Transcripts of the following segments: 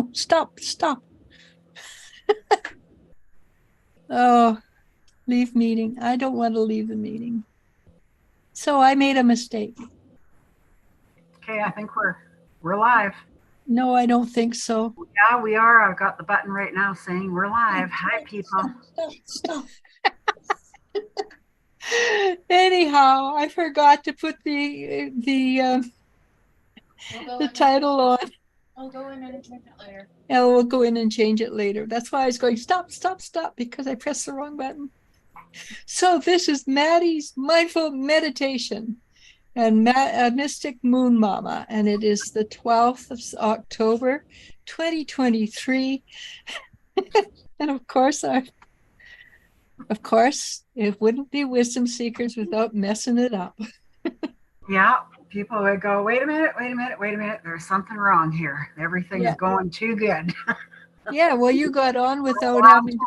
no, stop. Oh, leave meeting. I don't want to leave the meeting. So I made a mistake. Okay, I think we're live. No, I don't think so. Yeah, we are. I've got the button right now saying we're live. Hi, people. Stop. Anyhow, I forgot to put the title on. I'll go in and change it later. Yeah, we'll go in and change it later. That's why I was going stop, because I pressed the wrong button. So this is Maddie's mindful meditation and Mystic Moon Mama, and it is the 12th of October, 2023. And of course, it wouldn't be Wisdom Seekers without messing it up. Yeah, people would go, wait a minute. There's something wrong here. Everything's going too good. Yeah, well, you got on without having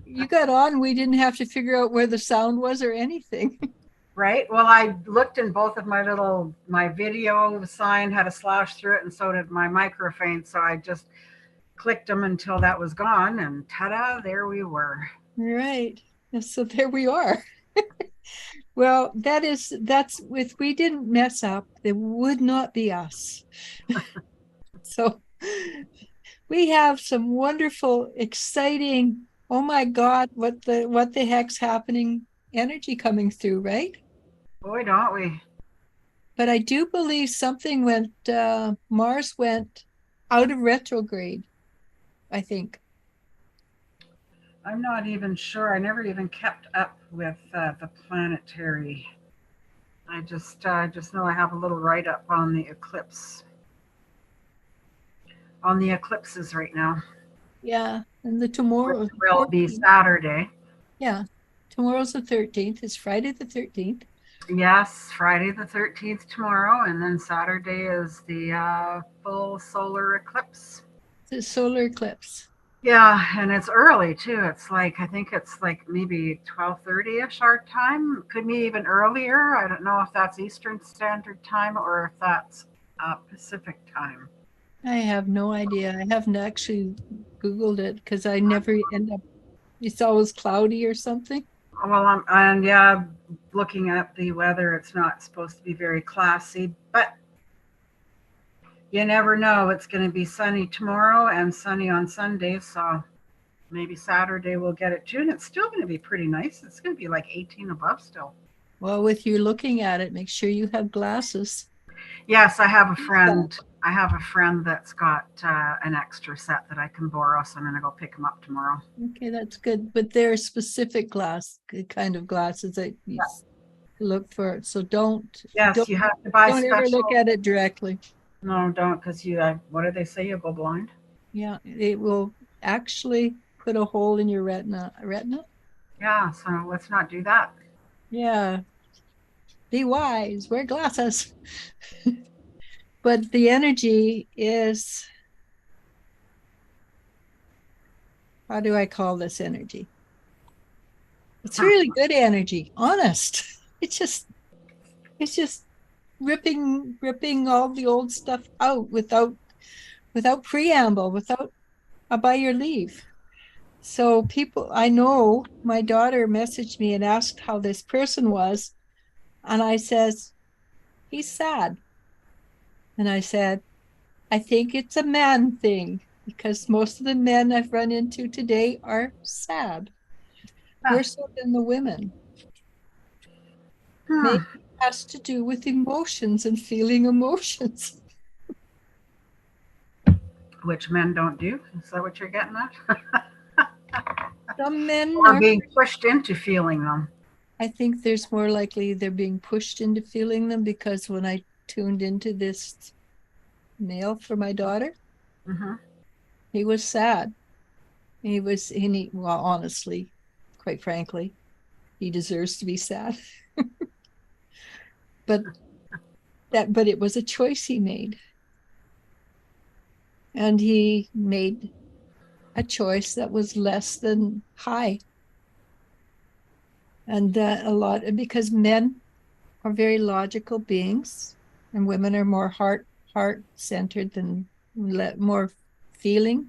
you got on. We didn't have to figure out where the sound was or anything. Right? Well, I looked in both of my video sign had a slash through it, and so did my microphone. So I just clicked them until that was gone, and ta-da, there we were. Right. So there we are. Well, that's if we didn't mess up, it would not be us. So we have some wonderful, exciting, oh my God, what the heck's happening energy coming through, right? Boy, don't we? But I do believe something Mars went out of retrograde, I think. I'm not even sure. I never even kept up with the planetary. I just know I have a little write up on the eclipses right now. Yeah, and the tomorrow Which will be Saturday. Yeah, tomorrow's the 13th. It's Friday the 13th. Yes, Friday the 13th tomorrow, and then Saturday is the full solar eclipse. It's a solar eclipse. Yeah, and it's early too. I think it's like maybe 12:30ish our time. Could be even earlier. I don't know if that's Eastern Standard Time or if that's Pacific time. I have no idea. I haven't actually Googled it because I never end up, it's always cloudy or something. Well, and yeah, looking at the weather, it's not supposed to be very classy, but you never know. It's going to be sunny tomorrow and sunny on Sunday, so maybe Saturday we'll get it too. And it's still going to be pretty nice. It's going to be like 18 above still. Well, with you looking at it, make sure you have glasses. Yes, I have a friend. I have a friend that's got an extra set that I can borrow, so I'm going to go pick them up tomorrow. Okay, that's good. But there are specific kind of glasses that you look for. So don't. Yes, you have to buy Don't special. ever look at it directly. No, don't, because what do they say? You go blind. Yeah, it will actually put a hole in your retina. Retina? Yeah, so let's not do that. Yeah. Be wise, wear glasses. But the energy is, how do I call this energy? It's really good energy, honest. It's just ripping all the old stuff out without preamble, without by your leave. So people, I know my daughter messaged me and asked how this person was, and I says, he's sad. And I said, I think it's a man thing because most of the men I've run into today are sad, worse than the women. Maybe it has to do with emotions and feeling emotions. Which men don't do. Is that what you're getting at? Some men are being pushed into feeling them. I think there's more likely they're being pushed into feeling them because when I tuned into this mail for my daughter, he was sad. Well, honestly, quite frankly, he deserves to be sad. but it was a choice he made. And he made a choice that was less than high. And a lot, because men are very logical beings and women are more heart centered than more feeling.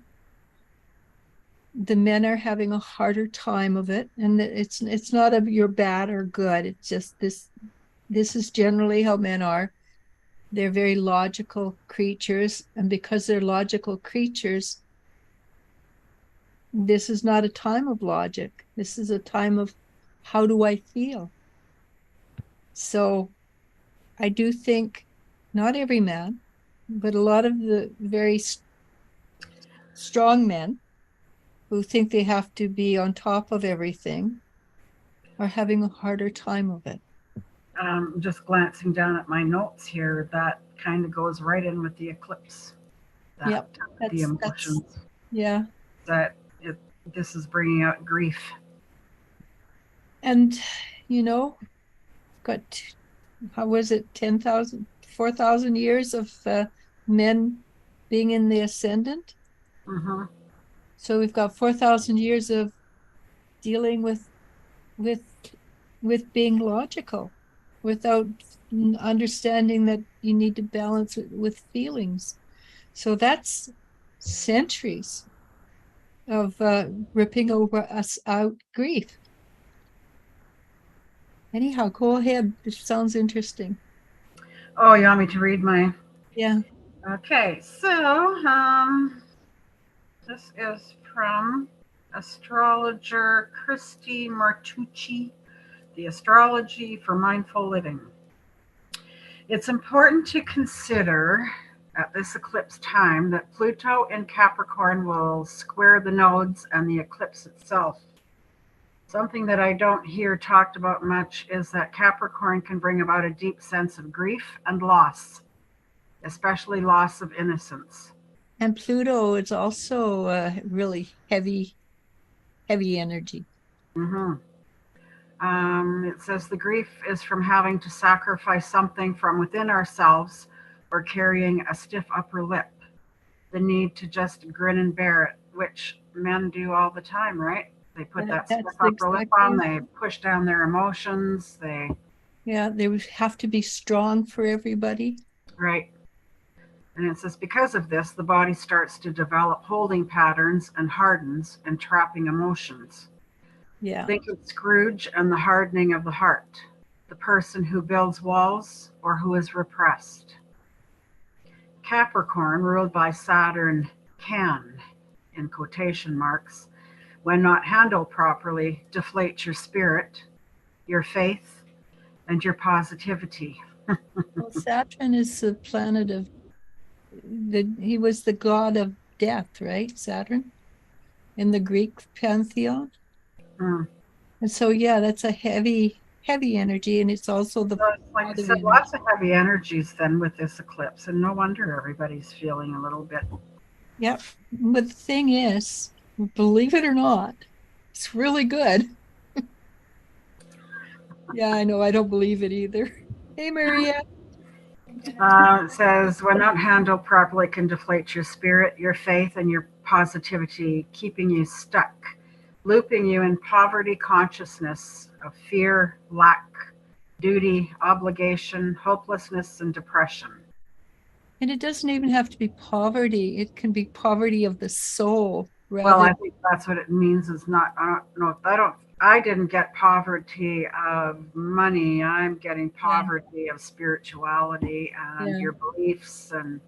The men are having a harder time of it, and it's not of you're bad or good. It's just this is generally how men are. They're very logical creatures, and because they're logical creatures, this is not a time of logic. This is a time of how do I feel? So I do think not every man, but a lot of the very strong men who think they have to be on top of everything are having a harder time of it. Just glancing down at my notes here, that kind of goes right in with the eclipse. That, Yep, the emotions. Yeah. That this is bringing out grief. And, got, how was it, 10,000, 4,000 years of men being in the ascendant? Mm-hmm. So we've got 4,000 years of dealing with being logical without understanding that you need to balance it with feelings. So that's centuries of ripping over us out grief. Anyhow, go ahead. This sounds interesting. Oh, you want me to read my? Yeah. Okay, so this is from astrologer Christy Martucci, The Astrology for Mindful Living. It's important to consider at this eclipse time that Pluto in Capricorn will square the nodes and the eclipse itself. Something that I don't hear talked about much is that Capricorn can bring about a deep sense of grief and loss, especially loss of innocence. And Pluto is also really heavy energy. Mm-hmm. It says the grief is from having to sacrifice something from within ourselves or carrying a stiff upper lip. The need to just grin and bear it, which men do all the time, right? They put that stiff upper lip on, they push down their emotions, they have to be strong for everybody. Right. And it says because of this, the body starts to develop holding patterns and hardens, entrapping emotions. Yeah. Think of Scrooge and the hardening of the heart, the person who builds walls or who is repressed. Capricorn, ruled by Saturn, can, in quotation marks, when not handled properly, deflate your spirit, your faith, and your positivity. Well, Saturn is the planet of he was the god of death, right? Saturn in the Greek pantheon. And so, yeah, that's a heavy energy. And it's also the, like I said, lots of heavy energies then with this eclipse. And no wonder everybody's feeling a little bit. Yep. But the thing is, believe it or not, it's really good. Yeah, I know. I don't believe it either. Hey, Maria. It says, when not handled properly, can deflate your spirit, your faith, and your positivity, keeping you stuck, looping you in poverty consciousness of fear, lack, duty, obligation, hopelessness, and depression. And it doesn't even have to be poverty. It can be poverty of the soul. Well, I think that's what it means. Is not. I don't know. I didn't get poverty of money. I'm getting poverty of spirituality and your beliefs and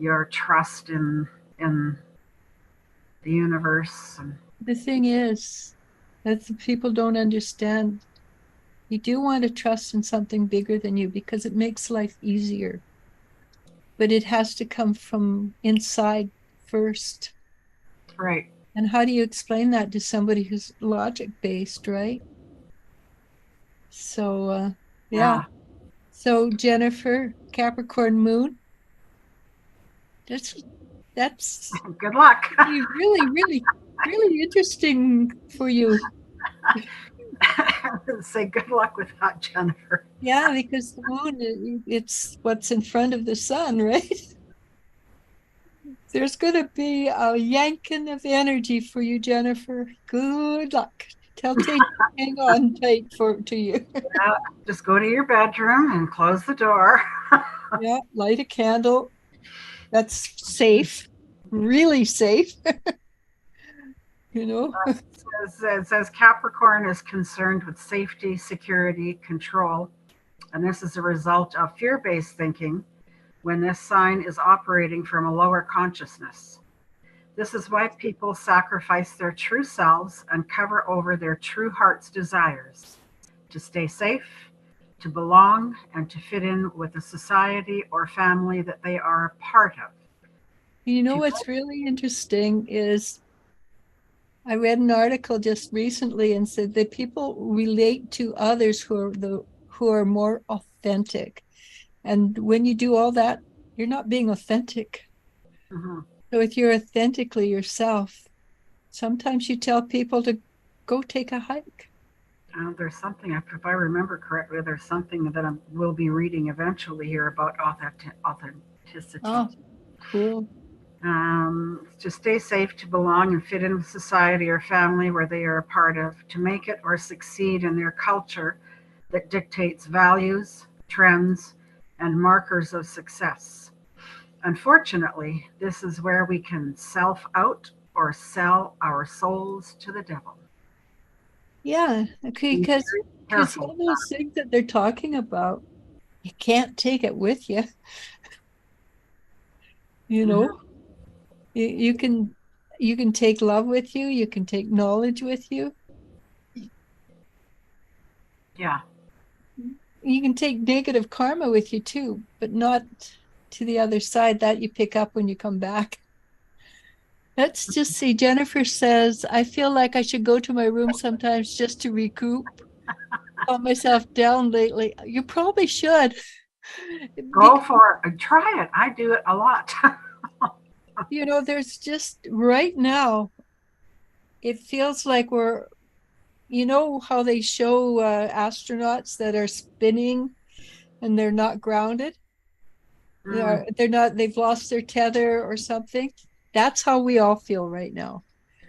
your trust in the universe. And the thing is that the people don't understand. You do want to trust in something bigger than you because it makes life easier. But it has to come from inside first. Right. And how do you explain that to somebody who's logic based, right? So, yeah. So, Jennifer, Capricorn moon. That's good luck. really interesting for you. Say good luck with that, Jennifer. Yeah, because the moon, it's what's in front of the sun, right? There's going to be a yanking of energy for you, Jennifer. Good luck. Tell Tate hang on tight to you. Yeah, just go to your bedroom and close the door. Yeah, light a candle. That's safe, really safe. It says Capricorn is concerned with safety, security, control, and this is a result of fear-based thinking when this sign is operating from a lower consciousness. This is why people sacrifice their true selves and cover over their true heart's desires to stay safe, to belong, and to fit in with a society or family that they are a part of. What's really interesting is I read an article just recently and said that people relate to others who are more authentic. And when you do all that, you're not being authentic. Mm-hmm. So if you're authentically yourself, sometimes you tell people to go take a hike. There's something, if I remember correctly, there's something that we'll be reading eventually here about authenticity. Oh, cool. To stay safe, to belong and fit in with society or family where they are a part of, to make it or succeed in their culture that dictates values, trends, and markers of success. Unfortunately, this is where we can self out or sell our souls to the devil. Yeah, okay, because all those things that they're talking about, you can't take it with you. Mm-hmm. You can take love with you, you can take knowledge with you. Yeah. You can take negative karma with you too, but not to the other side. That you pick up when you come back. Let's just see. Jennifer says, I feel like I should go to my room sometimes just to recoup. Calm myself down lately. You probably should. Go for it. Try it. I do it a lot. There's just right now, it feels like how they show astronauts that are spinning and they're not grounded. They're not, they've lost their tether or something. That's how we all feel right now.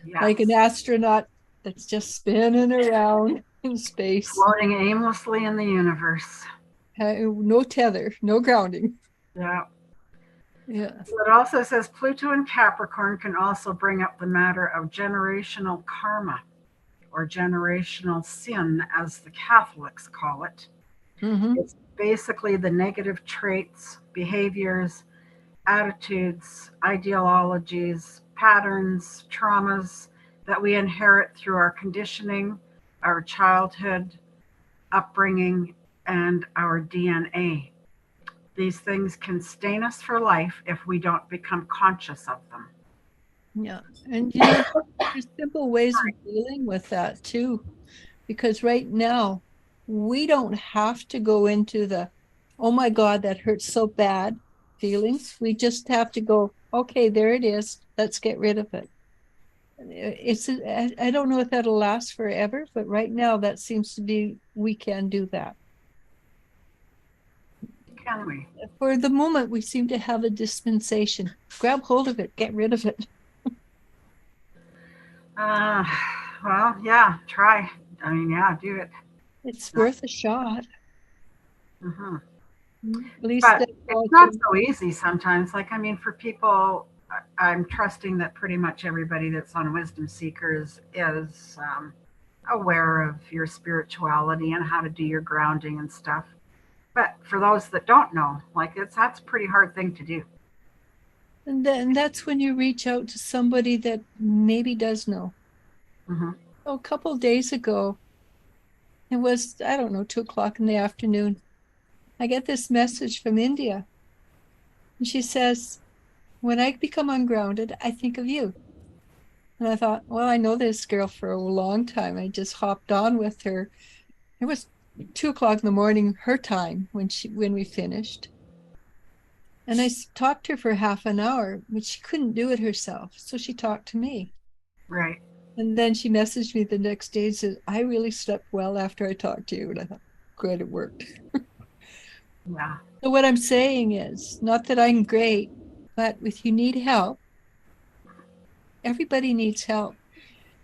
Yes. Like an astronaut that's just spinning around in space. Floating aimlessly in the universe. No tether, no grounding. Yeah. Yeah. So it also says Pluto and Capricorn can also bring up the matter of generational karma or generational sin, as the Catholics call it. Mm-hmm. It's basically the negative traits, behaviors, attitudes, ideologies, patterns, traumas that we inherit through our conditioning, our childhood, upbringing, and our DNA. These things can stain us for life if we don't become conscious of them. Yeah. And there's simple ways of dealing with that too. Because right now, we don't have to go into the, oh my God, that hurts so bad feelings. We just have to go, okay, there it is. Let's get rid of it. I don't know if that'll last forever, but right now that seems to be, we can do that. Can we? For the moment, we seem to have a dispensation. Grab hold of it, get rid of it. Well, yeah, try. I mean, yeah, do it. It's worth a shot. Mm-hmm. At least but it's not so easy sometimes. Like, I mean, for people, I'm trusting that pretty much everybody that's on Wisdom Seekers is aware of your spirituality and how to do your grounding and stuff. But for those that don't know, like that's a pretty hard thing to do. And then that's when you reach out to somebody that maybe does know. Mm-hmm. A couple of days ago, it was, I don't know, 2:00 in the afternoon. I get this message from India. And she says, when I become ungrounded, I think of you. And I thought, well, I know this girl for a long time. I just hopped on with her. It was 2:00 in the morning, her time, when we finished. And I talked to her for half an hour, but she couldn't do it herself. So she talked to me. Right. And then she messaged me the next day and said, I really slept well after I talked to you. And I thought, good, it worked. Yeah. So what I'm saying is, not that I'm great, but if you need help, everybody needs help.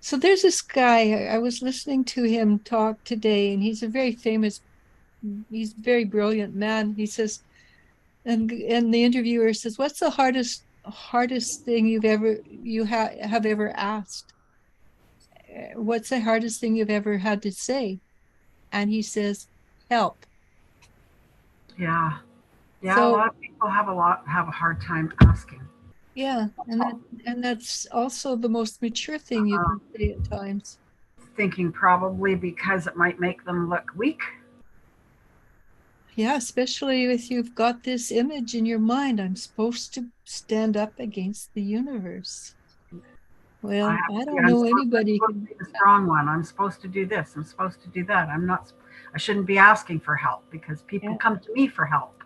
So there's this guy, I was listening to him talk today, and he's a very brilliant man. He says, And the interviewer says, "What's the hardest thing have ever asked? What's the hardest thing you've ever had to say?" And he says, "Help." Yeah. Yeah, a So lot of people have a hard time asking. yeah, and that's also the most mature thing you Uh, can say at times. Thinking probably because it might make them look weak. Yeah, especially if you've got this image in your mind, I'm supposed to stand up against the universe. I Well, have I to be, don't know I'm anybody supposed who, to be the strong one. I'm supposed to do this. I'm supposed to do that. I shouldn't be asking for help because people yeah, come to me for help.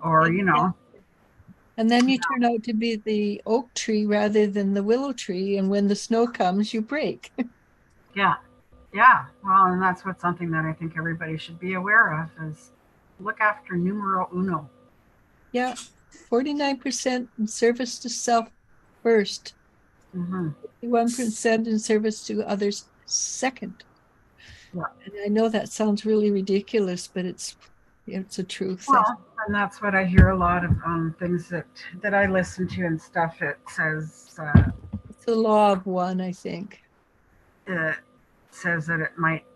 Or, you exactly. know, And then you turn out to be the oak tree rather than the willow tree, and when the snow comes, you break. yeah, yeah. Well, and that's what something that I think everybody should be aware of is look after numero uno. Yeah, 49% in service to self first, Hmm. 51% in service to others second. Yeah. And I know that sounds really ridiculous, but it's a truth. Well, and that's what I hear a lot of things that I listen to and stuff. It says It's the law of one, I think. it says that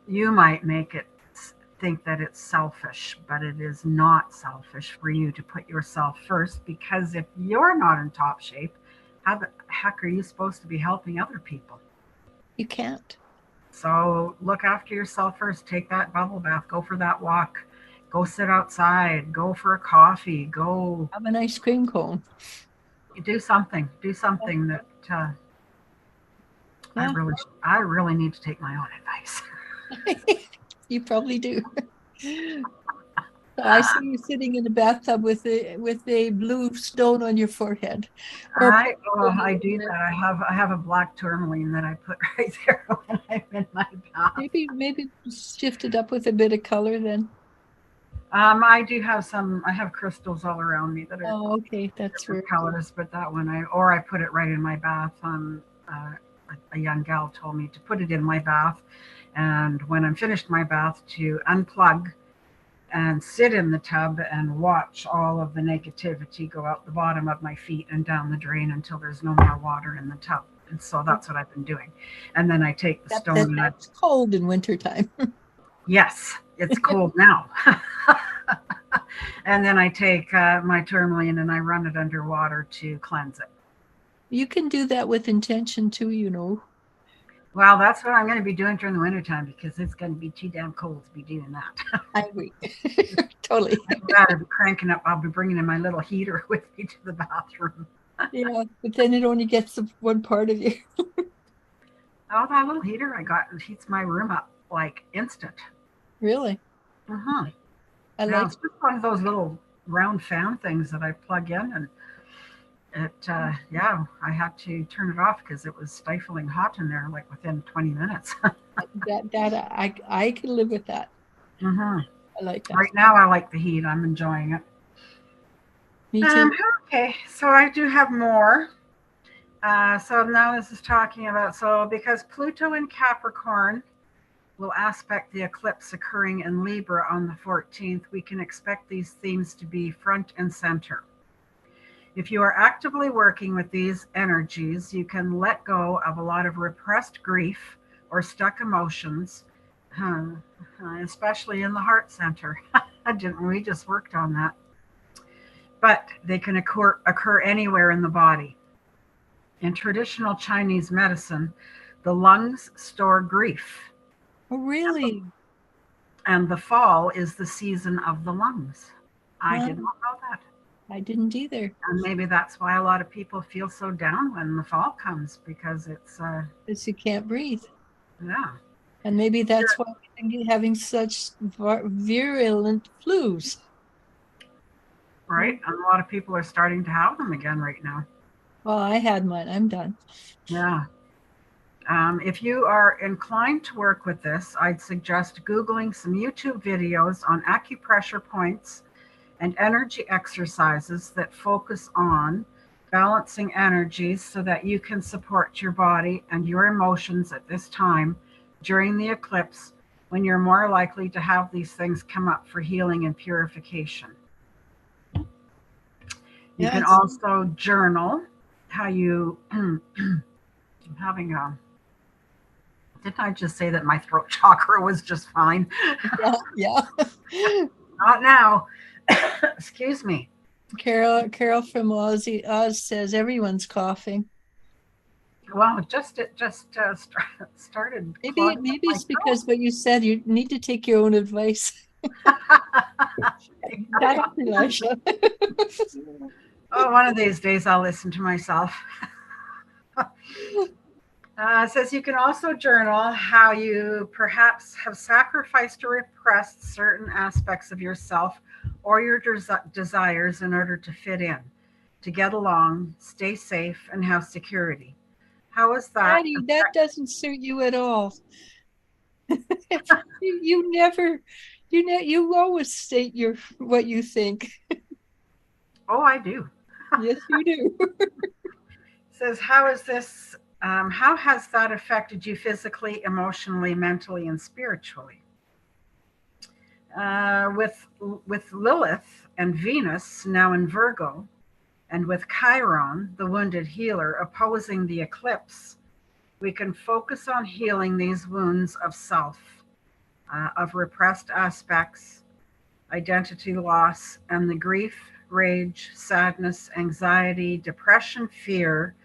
you might make it think that it's selfish, but it is not selfish for you to put yourself first because if you're not in top shape, how the heck are you supposed to be helping other people? You can't So look after yourself first. Take that bubble bath, go for that walk, go sit outside, go for a coffee, go have an ice cream cone. do something that Yeah, I really need to take my own advice. you probably do. So I see you sitting in the bathtub with a blue stone on your forehead, or I do that. I have a black tourmaline that I put right there when I'm in my bath. maybe shift it up with a bit of color then. I do have some. I have crystals all around me that are Oh, okay, that's different where. colors, but that one I put it right in my bath. A young gal told me to put it in my bath, and when I'm finished my bath, to unplug and sit in the tub and watch all of the negativity go out the bottom of my feet and down the drain until there's no more water in the tub. And so that's what I've been doing. And then I take the stone and That's cold in wintertime. yes, it's cold now. And then I take my tourmaline and I run it underwater to cleanse it. You can do that with intention too, you know. Well, that's what I'm going to be doing during the wintertime because it's going to be too damn cold to be doing that. I agree. Totally. I'd rather be cranking up. I'll be bringing in my little heater with me to the bathroom. Yeah, but then it only gets one part of you. Oh, that little heater I got heats my room up like instant. Really? Uh-huh. I Yeah, like it's just one of those little round fan things that I plug in, and yeah, I had to turn it off because it was stifling hot in there, like within 20 minutes. I can live with that. Hmm. I like that. Right now, I like the heat. I'm enjoying it. Me Um, too. okay, so I do have more. So now this is talking about because Pluto in Capricorn will aspect the eclipse occurring in Libra on the 14th, we can expect these themes to be front and center. If you are actively working with these energies, you can let go of a lot of repressed grief or stuck emotions, especially in the heart center. Didn't we just worked on that? But they can occur anywhere in the body. In traditional Chinese medicine, the lungs store grief, Oh, really? and the fall is the season of the lungs. I Huh? did not know that. I didn't either. And maybe that's why a lot of people feel so down when the fall comes because it's, Because you can't breathe. yeah, And maybe that's why we've been having such virulent flus. right. And a lot of people are starting to have them again right now. Well, I had mine. I'm done. Yeah. If you are inclined to work with this, I'd suggest Googling some YouTube videos on acupressure points and energy exercises that focus on balancing energies so that you can support your body and your emotions at this time during the eclipse when you're more likely to have these things come up for healing and purification. You Yeah, can also journal how you, I'm having a, didn't I just say that my throat chakra was just fine? yeah. Not now. Excuse me. Carol from Oz says everyone's coughing. Well, it just started clogging up Maybe my it's because what you said. You need to take your own advice. throat. That's Eliz-sha. Oh, one of these days I'll listen to myself. It says you can also journal how you perhaps have sacrificed or repressed certain aspects of yourself or your desires in order to fit in, to get along, stay safe, and have security. How is that? Patty, that doesn't suit you at all. You never, you always state what you think. Oh, I do. Yes, you do. Says, how is this? How has that affected you physically, emotionally, mentally, and spiritually? With Lilith and Venus now in Virgo, and with Chiron, the wounded healer, opposing the eclipse, we can focus on healing these wounds of self, of repressed aspects, identity loss, and the grief, rage, sadness, anxiety, depression, fear,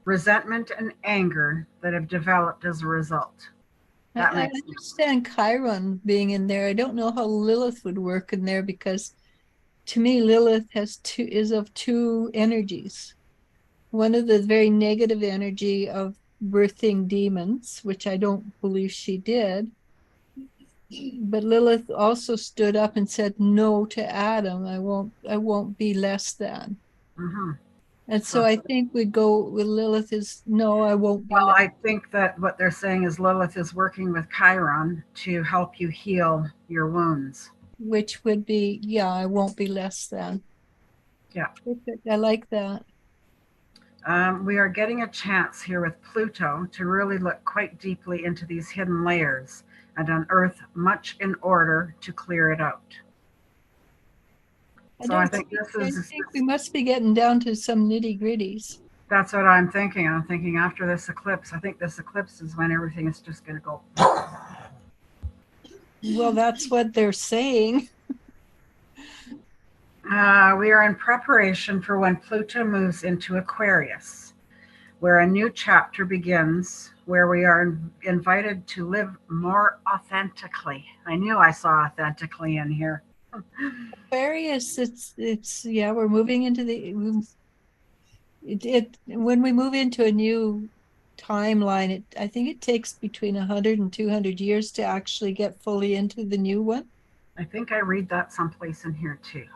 resentment, and anger that have developed as a result. That I makes sense. understand Chiron being in there. I don't know how Lilith would work in there because to me, Lilith is of two energies. One of the very negative energy of birthing demons, which I don't believe she did. But Lilith also stood up and said no to Adam. I won't be less than. Mm-hmm. And so So, I think we go with Lilith is no, I won't be well, less, I think that what they're saying is Lilith is working with Chiron to help you heal your wounds. which would be, yeah, I won't be less than. Yeah. Perfect. I like that. We are getting a chance here with Pluto to really look quite deeply into these hidden layers and unearth much in order to clear it out. So I think I think we must be getting down to some nitty gritties. that's what I'm thinking. I'm thinking after this eclipse, I think this eclipse is when everything is just going to go. Well, that's what they're saying. We are in preparation for when Pluto moves into Aquarius, where a new chapter begins, where we are invited to live more authentically. I knew I saw authentically in here. Aquarius, yeah, we're moving into when we move into a new timeline, I think it takes between 100 and 200 years to actually get fully into the new one. I think I read that someplace in here too.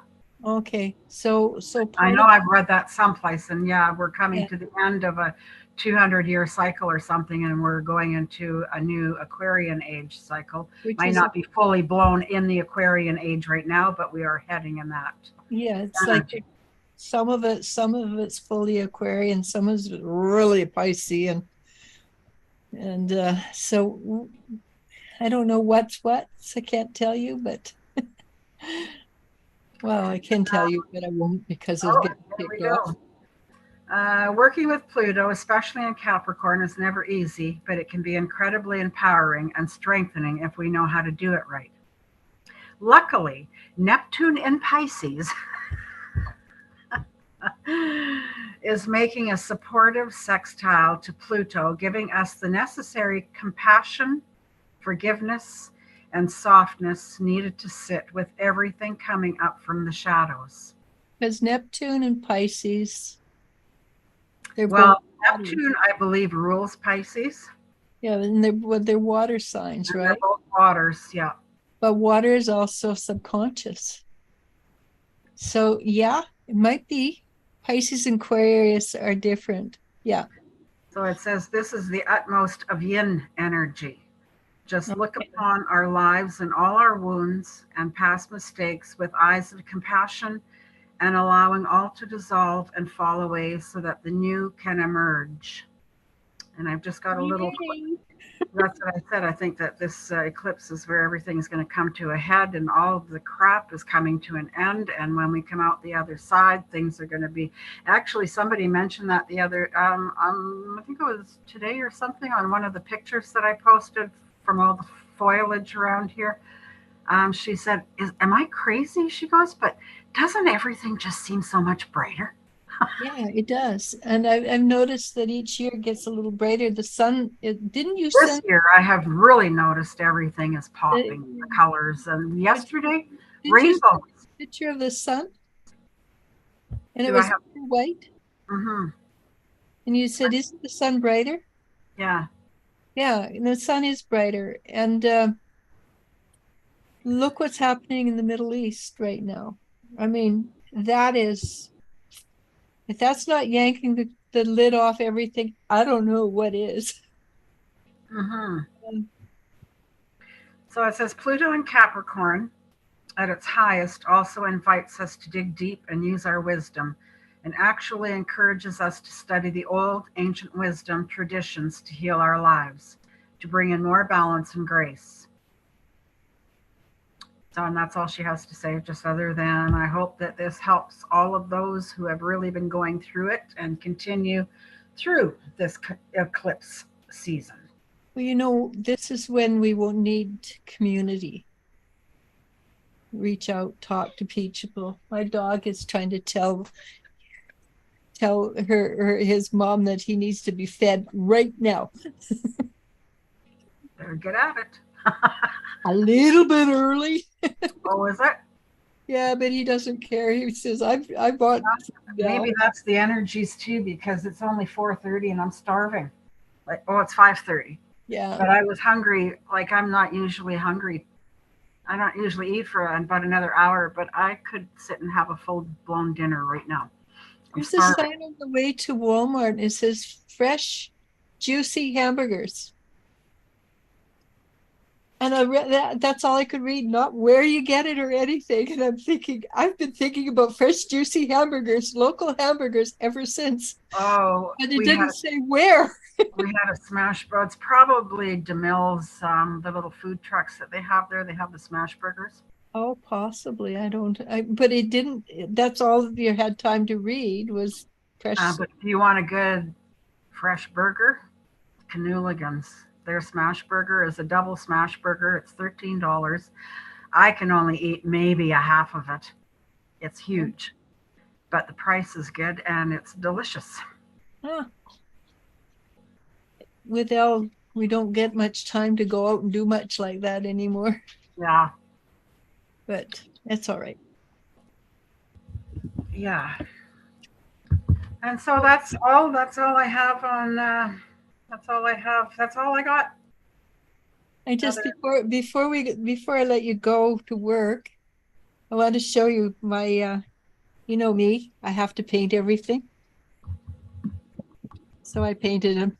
Okay, so I part know of I've read that someplace, and yeah, we're coming yeah, to the end of a 200-year cycle or something, and we're going into a new Aquarian age cycle. which Might is not be fully blown in the Aquarian age right now, but we are heading in that yeah, it's like energy. some of it's fully Aquarian, some is really Piscean, and so I don't know what's what. So I can't tell you, but well, I can tell you, but I won't because it'll Oh, get here we kicked off. go. Working with Pluto, especially in Capricorn, is never easy, but it can be incredibly empowering and strengthening if we know how to do it right. Luckily, Neptune in Pisces is making a supportive sextile to Pluto, giving us the necessary compassion, forgiveness, and softness needed to sit with everything coming up from the shadows. Because Neptune and Pisces, they're both Well, water. Neptune, I believe, rules Pisces, Yeah, and they're water signs, and they're right? both waters. Yeah. But water is also subconscious. So yeah, it might be. Pisces and Aquarius are different. Yeah. So it says this is the utmost of yin energy. Just look Okay. upon our lives and all our wounds and past mistakes with eyes of compassion and allowing all to dissolve and fall away so that the new can emerge. And I've just got a little. That's what I said. I think that this eclipse is where everything's going to come to a head and all of the crap is coming to an end. And when we come out the other side, things are going to be. Actually, somebody mentioned that the other, I think it was today or something on one of the pictures that I posted from all the foliage around here. She said, am I crazy? She goes, but doesn't everything just seem so much brighter? Yeah, it does. And I've noticed that each year gets a little brighter. The sun, didn't you This send year, I have really noticed everything is popping, the uh, colors. And yesterday, did you send rainbows. a picture of the sun? And it Do I was have? white. Mm-hmm. And you said, isn't the sun brighter? Yeah. Yeah, and the sun is brighter. And look what's happening in the Middle East right now. I mean, that is, if that's not yanking the lid off everything, I don't know what is. Mm-hmm. Um, So it says Pluto in Capricorn at its highest also invites us to dig deep and use our wisdom, and actually encourages us to study the old ancient wisdom traditions to heal our lives, to bring in more balance and grace. So, and that's all she has to say, just other than I hope that this helps all of those who have really been going through it and continue through this eclipse season. Well, this is when we will need community. Reach out, talk to people. My dog is trying to tell his mom that he needs to be fed right now. Better get at it. A little bit early. Oh, is it? Yeah, but he doesn't care. He says, I bought now. Maybe that's the energies too, because it's only 4:30 and I'm starving. Like, oh, it's 5:30. Yeah. But I was hungry. Like, I'm not usually hungry. I don't usually eat for about another hour, but I could sit and have a full blown dinner right now. I'm There's a starving. sign on the way to Walmart. And it says fresh, juicy hamburgers. And I read that's all I could read, not where you get it or anything. And I'm thinking, I've been thinking about fresh, juicy hamburgers, local hamburgers ever since. Oh, But it didn't say where. we had a smash burger. It's probably DeMille's, the little food trucks that they have there. They have the smash burgers. Oh, possibly. But it didn't, that's all you had time to read was fresh. But if you want a good fresh burger, Canooligan's. Their smash burger is a double smash burger. It's $13. I can only eat maybe a half of it. It's huge, but the price is good and it's delicious. Huh. We don't get much time to go out and do much like that anymore. Yeah. But that's all right. Yeah. And so that's all. That's all I have on. That's all I have. That's all I got. I just before I let you go to work, I want to show you my you know me, I have to paint everything. So I painted them.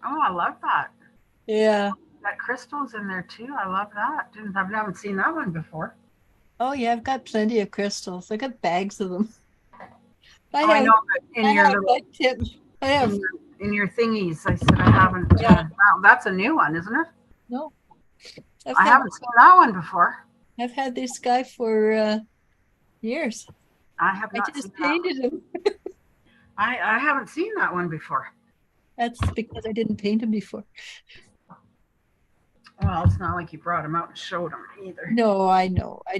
Oh, I love that. Yeah. That crystal's in there too. I love that. I haven't seen that one before. Oh yeah, I've got plenty of crystals. I got bags of them. I know, but in your thingies, I said I haven't. Yeah. Wow, that's a new one, isn't it? No. I haven't seen that one before. I've had this guy for years. I have not. I just painted him. I haven't seen that one before. That's because I didn't paint him before. Well, it's not like you brought him out and showed him either. No, I know. I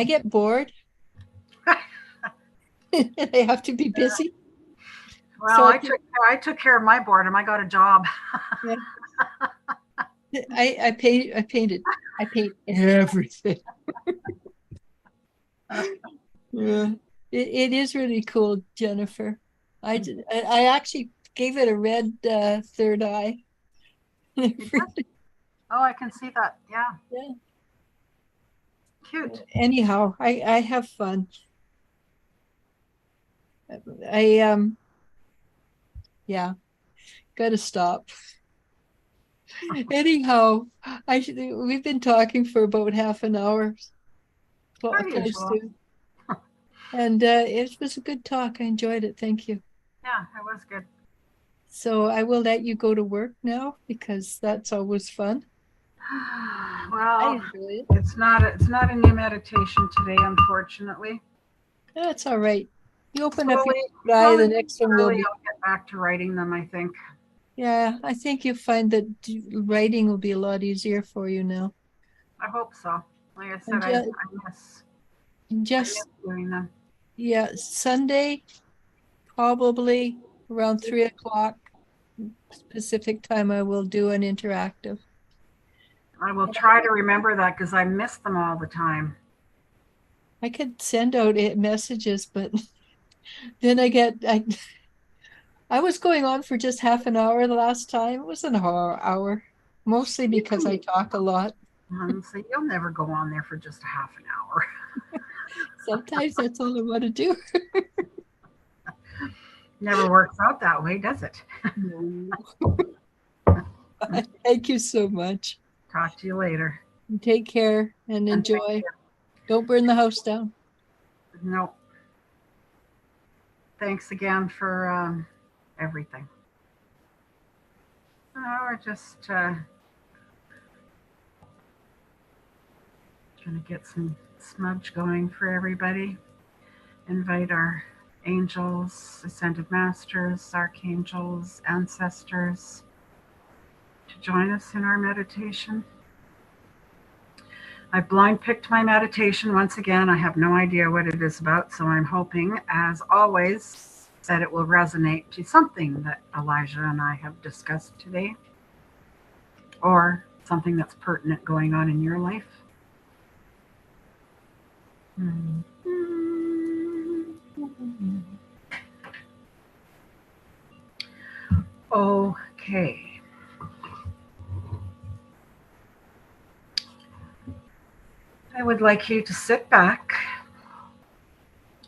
get bored. I have to be busy. Well, so I took care of my boredom. I got a job. Yeah. I paint everything. Yeah. It is really cool, Jennifer. I actually gave it a red third eye. Oh, I can see that. Yeah. Yeah. Cute. Anyhow, I have fun. Yeah, gotta stop. Anyhow, we've been talking for about half an hour. Well, And it was a good talk. I enjoyed it. Thank you. Yeah, it was good. So I will let you go to work now because that's always fun. I Well, enjoy it. it's not a new meditation today, unfortunately. That's all right. You open up your Slowly, eye, slowly the but next one will surely, be. I'll get back to writing them, I think. Yeah, I think you find that writing will be a lot easier for you now. I hope so. Like I And said, I miss just doing them. yeah, Sunday, probably around 3 o'clock Pacific time, I will do an interactive. I will try to remember that because I miss them all the time. I could send out messages, but then I was going on for just half an hour the last time. It was an hour, mostly because I talk a lot. So you'll never go on there for just a half an hour. Sometimes that's all I want to do. Never works out that way, does it? No. Thank you so much. Talk to you later. Take care and And thank enjoy. Don't burn the house down. you. No, thanks again for everything. We're just going to get some smudge going for everybody. Invite our angels, ascended masters, archangels, ancestors to join us in our meditation. I blind picked my meditation once again. I have no idea what it is about, so I'm hoping, as always, that it will resonate to something that Elijah and I have discussed today, or something that's pertinent going on in your life. Okay. I would like you to sit back,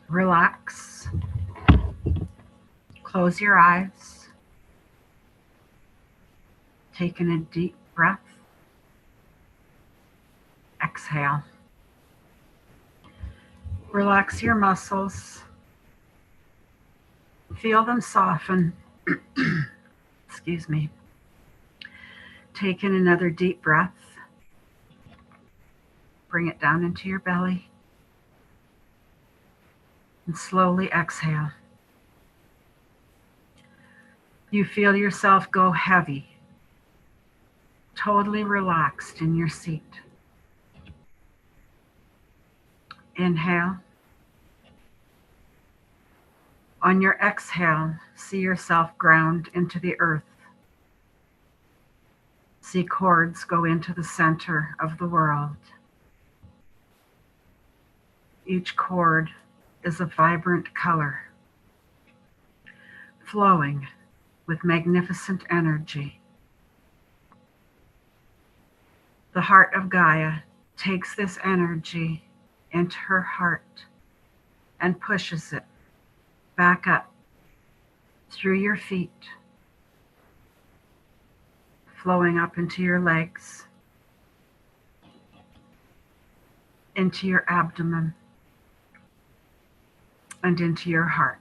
relax, close your eyes, take in a deep breath, exhale. Relax your muscles, feel them soften. Excuse me. Take in another deep breath, bring it down into your belly, and slowly exhale. You feel yourself go heavy, totally relaxed in your seat. Inhale. On your exhale, see yourself ground into the earth. See cords go into the center of the world. Each cord is a vibrant color, flowing with magnificent energy. The heart of Gaia takes this energy into her heart and pushes it back up through your feet, flowing up into your legs, into your abdomen, and into your heart.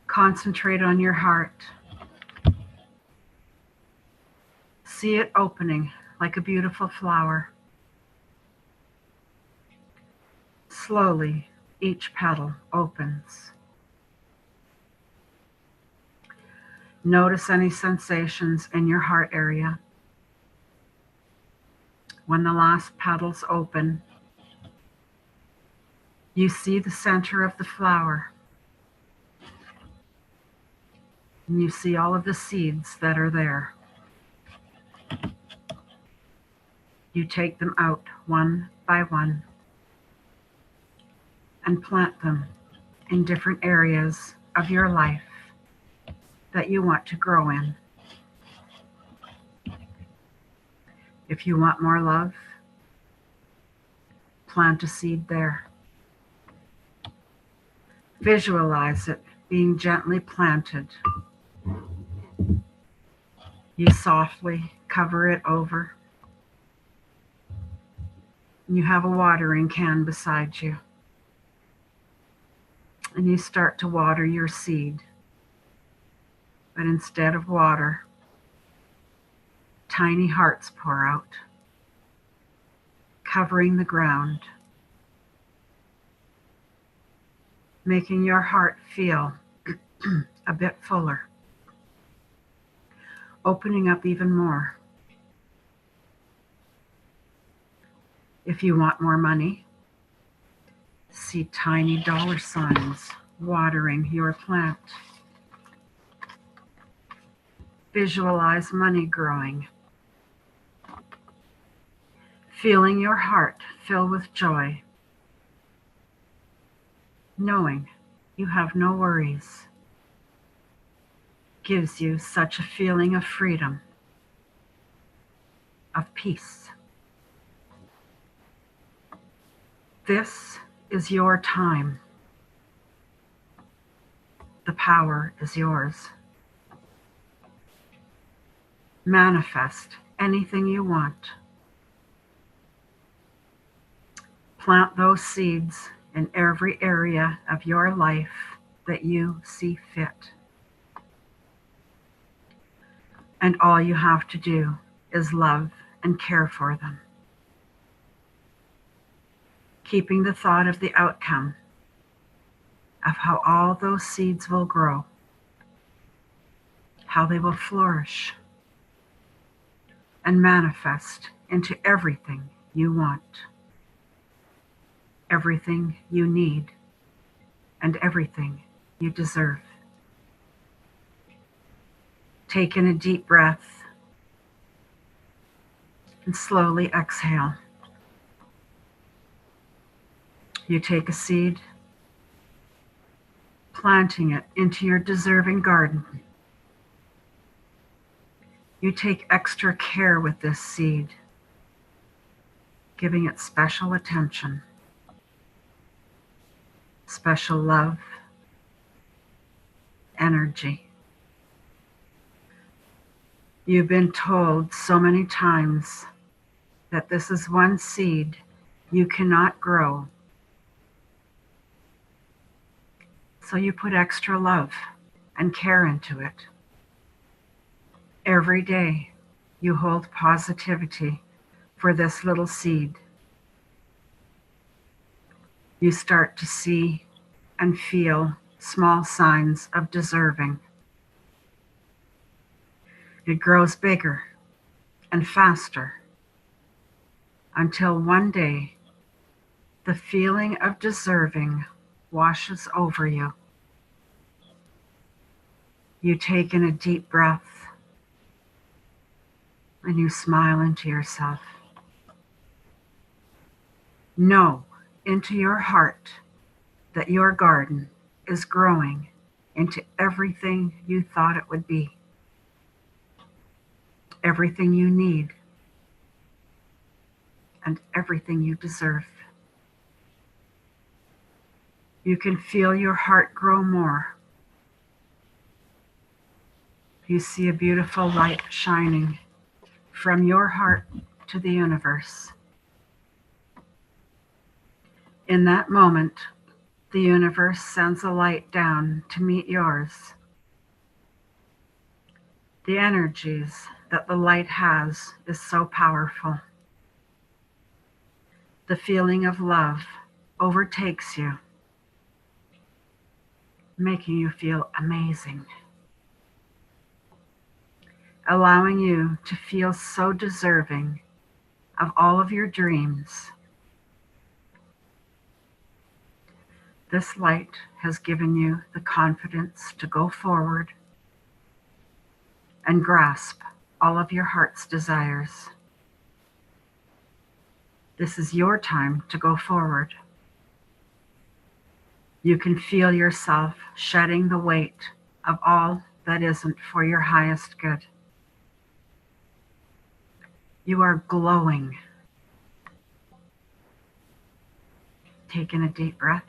Concentrate on your heart. See it opening like a beautiful flower. Slowly, each petal opens. Notice any sensations in your heart area. When the last petals open, you see the center of the flower. And you see all of the seeds that are there. You take them out one by one and plant them in different areas of your life that you want to grow in. If you want more love, plant a seed there. Visualize it being gently planted. You softly cover it over. And you have a watering can beside you. And you start to water your seed. But instead of water, tiny hearts pour out, covering the ground, making your heart feel a bit fuller, opening up even more. If you want more money, see tiny dollar signs watering your plant. Visualize money growing. Feeling your heart fill with joy. Knowing you have no worries gives you such a feeling of freedom, of peace. This is your time. The power is yours. Manifest anything you want. Plant those seeds in every area of your life that you see fit. And all you have to do is love and care for them. Keeping the thought of the outcome of how all those seeds will grow, how they will flourish and manifest into everything you want, everything you need, and everything you deserve. Take in a deep breath and slowly exhale. You take a seed, planting it into your deserving garden. You take extra care with this seed, giving it special attention, special love, energy. You've been told so many times that this is one seed you cannot grow. So you put extra love and care into it. Every day you hold positivity for this little seed. You start to see and feel small signs of deserving. It grows bigger and faster until one day the feeling of deserving washes over you. You take in a deep breath and you smile into yourself. Know into your heart that your garden is growing into everything you thought it would be, everything you need, and everything you deserve. You can feel your heart grow more. You see a beautiful light shining from your heart to the universe. In that moment, the universe sends a light down to meet yours. The energies that the light has is so powerful. The feeling of love overtakes you, making you feel amazing, allowing you to feel so deserving of all of your dreams. This light has given you the confidence to go forward and grasp all of your heart's desires. This is your time to go forward. You can feel yourself shedding the weight of all that isn't for your highest good. You are glowing. Take in a deep breath.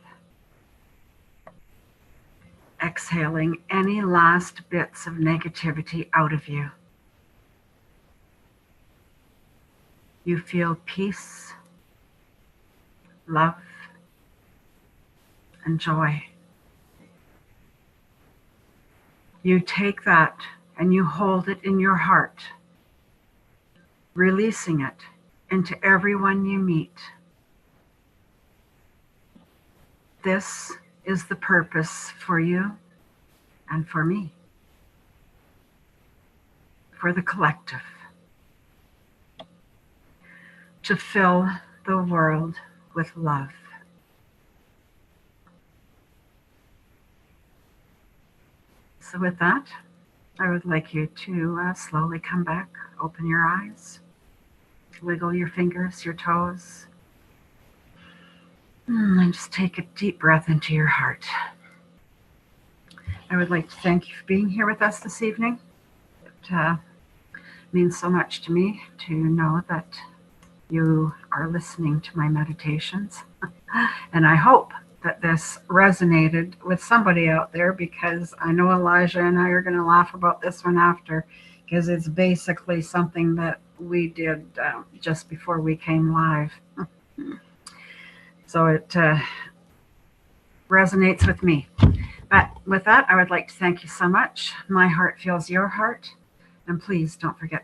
Exhaling any last bits of negativity out of you. You feel peace love, and joy. You take that and you hold it in your heart, releasing it into everyone you meet. This is the purpose for you and for me, for the collective, to fill the world with love. So with that, I would like you to slowly come back, open your eyes, wiggle your fingers, your toes, and just take a deep breath into your heart. I would like to thank you for being here with us this evening. It means so much to me to know that you are listening to my meditations. And I hope that this resonated with somebody out there, because I know Elijah and I are going to laugh about this one after, because it's basically something that we did just before we came live. So it resonates with me. But with that, I would like to thank you so much. My heart feels your heart. And please don't forget